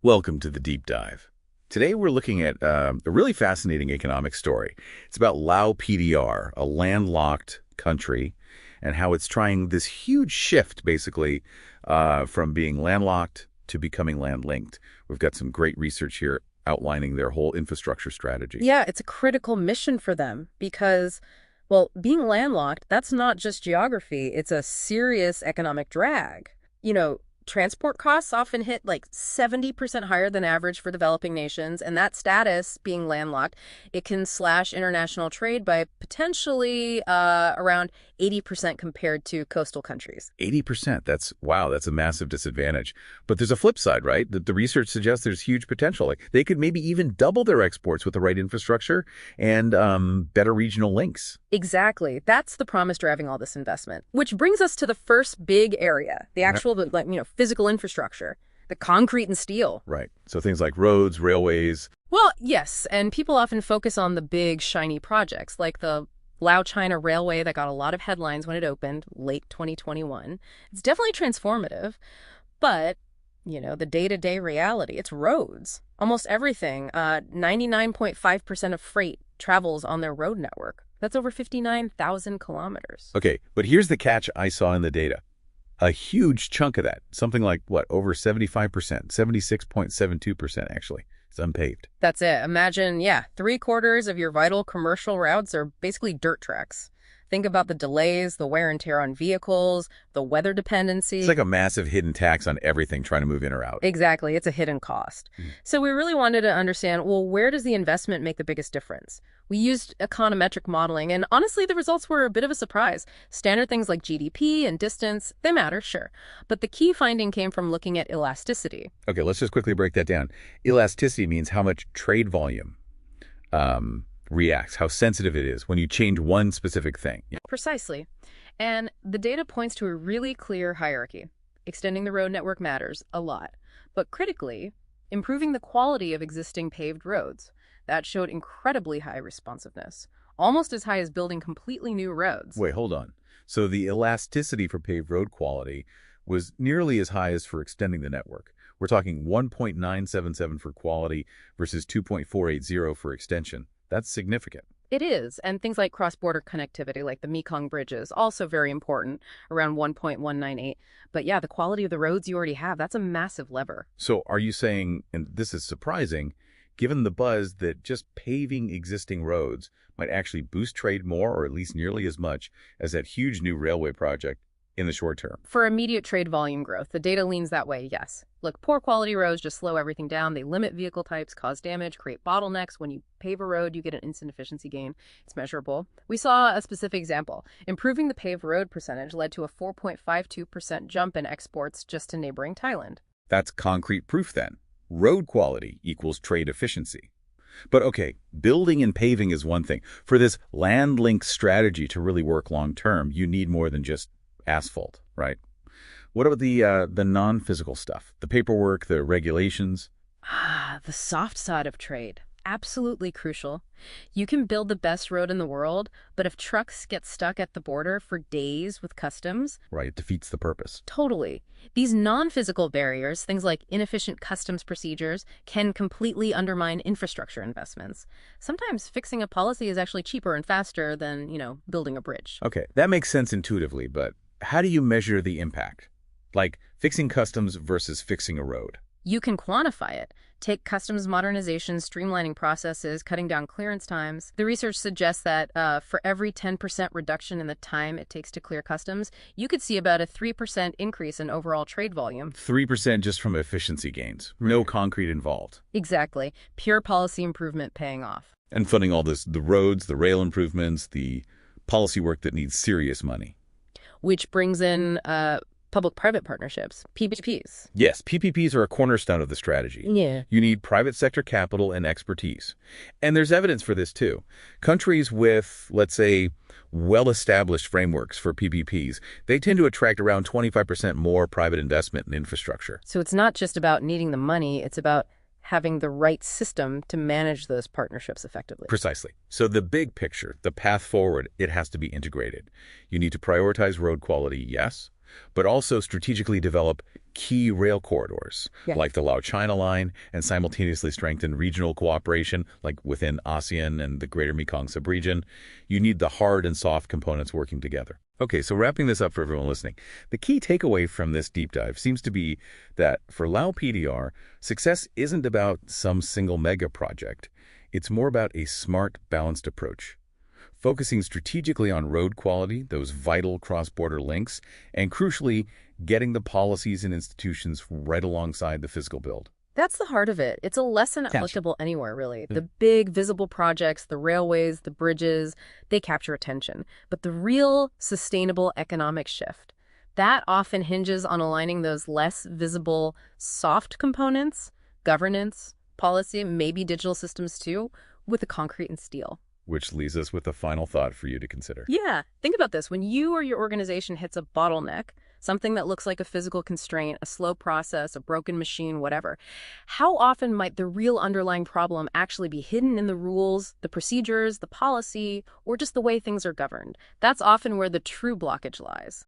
Welcome to the Deep Dive. Today we're looking at a really fascinating economic story. It's about Lao PDR, a landlocked country, and how it's trying this huge shift, basically, from being landlocked to becoming land-linked. We've got some great research here outlining their whole infrastructure strategy. Yeah, it's a critical mission for them because, well, being landlocked, that's not just geography, it's a serious economic drag. Transport costs often hit like 70% higher than average for developing nations, and that status, being landlocked, it can slash international trade by potentially around 80% compared to coastal countries. 80%, wow, that's a massive disadvantage. But there's a flip side, right? The research suggests there's huge potential. Like they could maybe even double their exports with the right infrastructure and better regional links. Exactly. That's the promise driving all this investment. Which brings us to the first big area, the actual, physical infrastructure, the concrete and steel. Right. So things like roads, railways. Well, yes, and people often focus on the big, shiny projects, like the Lao-China Railway that got a lot of headlines when it opened, late 2021. It's definitely transformative, but, the day-to-day reality, it's roads. Almost everything, 99.5% of freight travels on their road network. That's over 59,000 kilometers. Okay, but here's the catch I saw in the data. A huge chunk of that, something like, over 75%, 76.72% actually, is unpaved. That's it. Imagine, 3/4 of your vital commercial routes are basically dirt tracks. Think about the delays, the wear and tear on vehicles, the weather dependency. It's like a massive hidden tax on everything trying to move in or out. Exactly. It's a hidden cost. So we really wanted to understand, well, where does the investment make the biggest difference? We used econometric modeling, and honestly, the results were a bit of a surprise. Standard things like GDP and distance, they matter, sure. But the key finding came from looking at elasticity. Okay, let's just quickly break that down. Elasticity means how much trade volume reacts, how sensitive it is when you change one specific thing. Precisely. And the data points to a really clear hierarchy. Extending the road network matters a lot. But critically, improving the quality of existing paved roads. That showed incredibly high responsiveness, almost as high as building completely new roads. Wait, hold on. So the elasticity for paved road quality was nearly as high as for extending the network. We're talking 1.977 for quality versus 2.480 for extension. That's significant. It is, and things like cross-border connectivity, like the Mekong bridges, also very important, around 1.198. But yeah, the quality of the roads you already have, that's a massive lever. So are you saying, and this is surprising, given the buzz that just paving existing roads might actually boost trade more or at least nearly as much as that huge new railway project in the short term? For immediate trade volume growth, the data leans that way, yes. Look, poor quality roads just slow everything down. They limit vehicle types, cause damage, create bottlenecks. When you pave a road, you get an instant efficiency gain. It's measurable. We saw a specific example. Improving the paved road percentage led to a 4.52% jump in exports just to neighboring Thailand. That's concrete proof then. Road quality equals trade efficiency. But okay, building and paving is one thing. For this land-linked strategy to really work long-term, you need more than just asphalt, right? What about the non-physical stuff? The paperwork, the regulations? The soft side of trade. Absolutely crucial. You can build the best road in the world, but if trucks get stuck at the border for days with customs... Right, it defeats the purpose. Totally. These non-physical barriers, things like inefficient customs procedures, can completely undermine infrastructure investments. Sometimes fixing a policy is actually cheaper and faster than, building a bridge. Okay, that makes sense intuitively, but how do you measure the impact? Like fixing customs versus fixing a road. You can quantify it. Take customs modernization, streamlining processes, cutting down clearance times. The research suggests that for every 10% reduction in the time it takes to clear customs, you could see about a 3% increase in overall trade volume. 3% just from efficiency gains. No concrete involved. Exactly. Pure policy improvement paying off. And funding all this, the roads, the rail improvements, the policy work that needs serious money. Which brings in public-private partnerships, PPPs. Yes, PPPs are a cornerstone of the strategy. Yeah. You need private sector capital and expertise. And there's evidence for this too. Countries with, let's say, well-established frameworks for PPPs, they tend to attract around 25% more private investment in infrastructure. So it's not just about needing the money, it's about having the right system to manage those partnerships effectively. Precisely. So the big picture, the path forward, it has to be integrated. You need to prioritize road quality, yes, but also strategically develop key rail corridors, Yeah. like the Lao-China line, and simultaneously strengthen regional cooperation, like within ASEAN and the Greater Mekong subregion. You need the hard and soft components working together. Okay, so wrapping this up for everyone listening, the key takeaway from this deep dive seems to be that for Lao PDR, success isn't about some single mega project. It's more about a smart, balanced approach, focusing strategically on road quality, those vital cross-border links, and crucially, getting the policies and institutions right alongside the physical build. That's the heart of it. It's a lesson applicable anywhere, really. The big, visible projects, the railways, the bridges, they capture attention. But the real sustainable economic shift, that often hinges on aligning those less visible, soft components, governance, policy, maybe digital systems too, with the concrete and steel. Which leaves us with a final thought for you to consider. Yeah, think about this. When you or your organization hits a bottleneck, something that looks like a physical constraint, a slow process, a broken machine, whatever, how often might the real underlying problem actually be hidden in the rules, the procedures, the policy, or just the way things are governed? That's often where the true blockage lies.